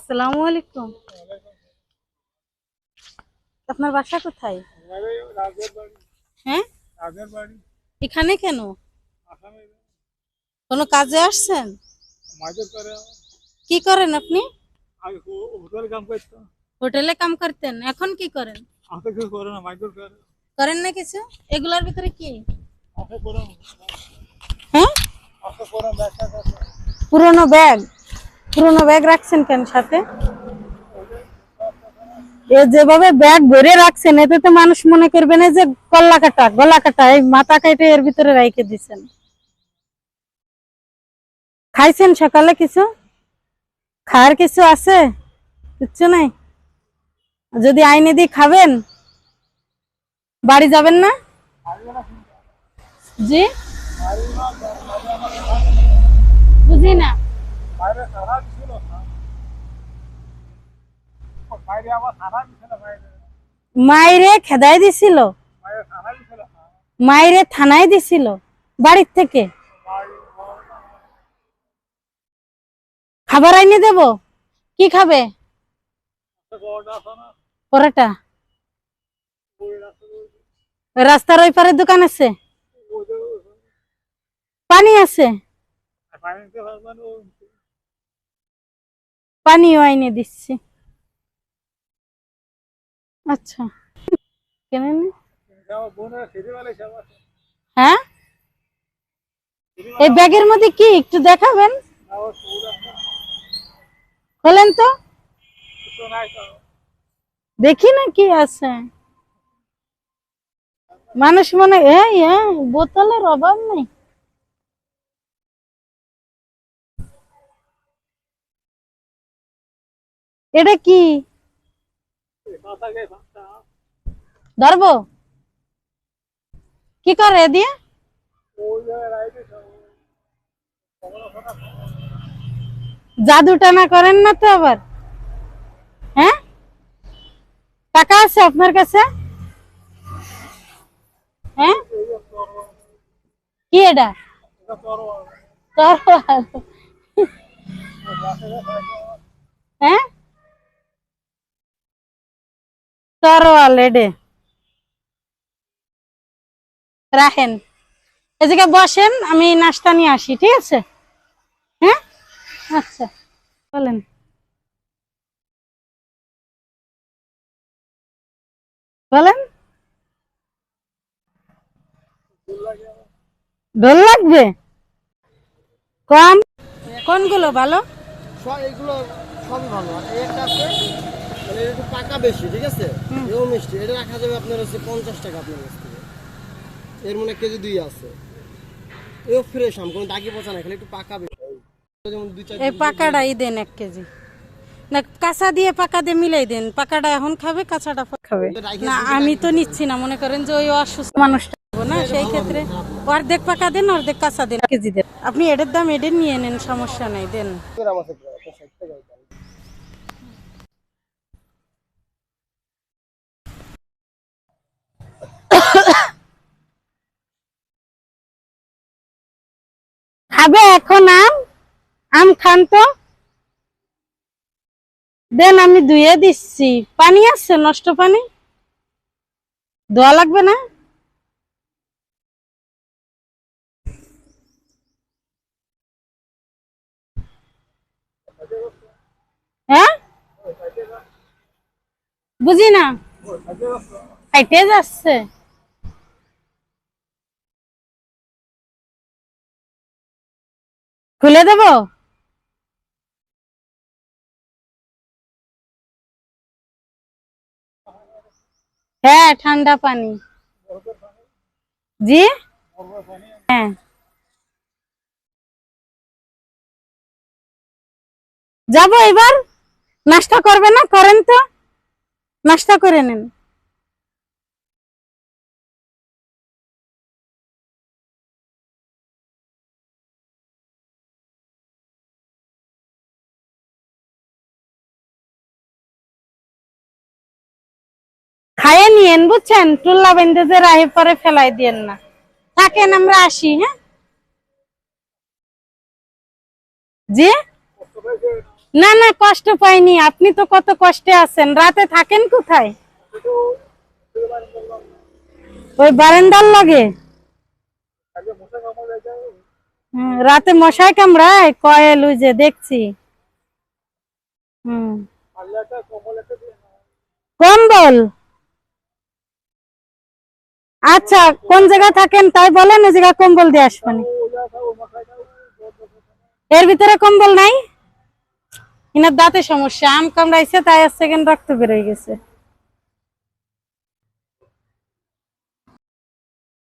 আসসালামু আলাইকুম। আপনার বাসা কোথায়? হ্যাঁ, এখানে কেন? কোনো কাজে আসছেন? কি করেন আপনি? হোটেলে কাম করতেন, এখন কি করেন? করেন না কিছু? এগুলোর ভিতরে কি? হ্যাঁ, পুরনো ব্যাগ। পুরনো ব্যাগ রাখছেন কেন সাথে? এ যেভাবে ব্যাগ ভরে রাখছেন এতে তো মানুষ মনে করবে না যে গলা কাটা এই মাথা কেটে এর ভিতরে রাইখে দিচ্ছেন। খাইছেন সকালে কিছু? খাওয়ার কিছু আছে? কিচ্ছু নাই। যদি আইনে দিয়ে খাবেন, বাড়ি যাবেন না? জি, বুঝি না। মাইরে খেদাই দিছিল? মাইরে থানায় দিছিল বাড়ির থেকে? খাবার আইনে দেব? কি খাবে? পরোটা? রাস্তার ওই পারে দোকান আছে? পানি আছে? পানিও আইনে দিচ্ছি। আচ্ছা, কেনেন? হ্যাঁ, এই ব্যাগের মধ্যে কি একটু দেখাবেন? খোলেন তো দেখি না কি আছে। মানুষ মনে বোতলের অভাব নেই। এটা কি ধরবো? কি করে এ দিয়ে? জাদু টানা করেন না তো আবার? হ্যাঁ, টাকা আছে আপনার কাছে? হ্যাঁ, কি এটা? তরোয়াল? হ্যাঁ, তরোয়াল এডে রাখেন। এই জায়গায় বসেন, আমি নাস্তা নিয়ে আসি, ঠিক আছে? হ্যাঁ, আচ্ছা, বলেন। বলেন। ঢোল লাগবে? কম? কোনগুলো ভালো? এগুলো সবই ভালো। আর এই একটা আছে, মানে একটু পাকা বেশি, ঠিক আছে? এও মিষ্টি। এটা রাখা যাবে আপনার হচ্ছে 50 টাকা আপনার কাছ থেকে। এর মনে কেজি 2 আছে। এও ফ্রেশ আম, কোনো দাগি পচা না, খালি একটু পাকা বেশি। যেমন 2-4 এই পাকাটাই দেন 1 কেজি। না, কাঁচা দিয়ে পাকা দিয়ে মিলাই দেন। পাকাটা এখন খাবে, কাঁচাটা খাবে না। আমি তো নিচ্ছি না, মনে করেন যে ওই অসুস্থ মানুষটা না, সেই ক্ষেত্রে অর্ধেক পাকা দেন, অর্ধেক কাঁচা দেন, কেজি দেন। আপনি এটার দাম এদের নিয়ে নেন, সমস্যা নাই, দেন। খাবে এখন আম? আম খান তো, দেন আমি ধুয়ে দিচ্ছি। পানি আছে, নষ্ট পানি ধোয়া লাগবে না? হ্যাঁ, বুঝি না। খাইতে যাচ্ছে? খুলে দেব? হ্যাঁ, ঠান্ডা পানি। জি, হ্যাঁ। যাবো এবার। নাস্তা করবে না? করেন তো, নাস্তা করে নেন। খাইয়ে নিয়েন, বুঝছেন? টুল্লা বেঁধে যে রাহে পরে ফেলাই দিয়েন না। থাকেন, আমরা আসি। হ্যাঁ, জি, না না, কষ্ট পাইনি। আপনি তো কত কষ্টে আছেন, রাতে থাকেন কোথায়? ওই বারান্দার লাগে? রাতে মশাই কামড়ায়, কয়েল ওই যে দেখছি। হুম, কম্বল। আচ্ছা, কোন জায়গায় থাকেন তাই বলেন, ওই জায়গা কম্বল দিয়ে আসবেন। এর ভিতরে কম্বল নাই? ইনার দাঁতে সমস্যা, আম কামড়াইছে তাই 1 সেকেন্ড রক্ত বেরোয় গেছে।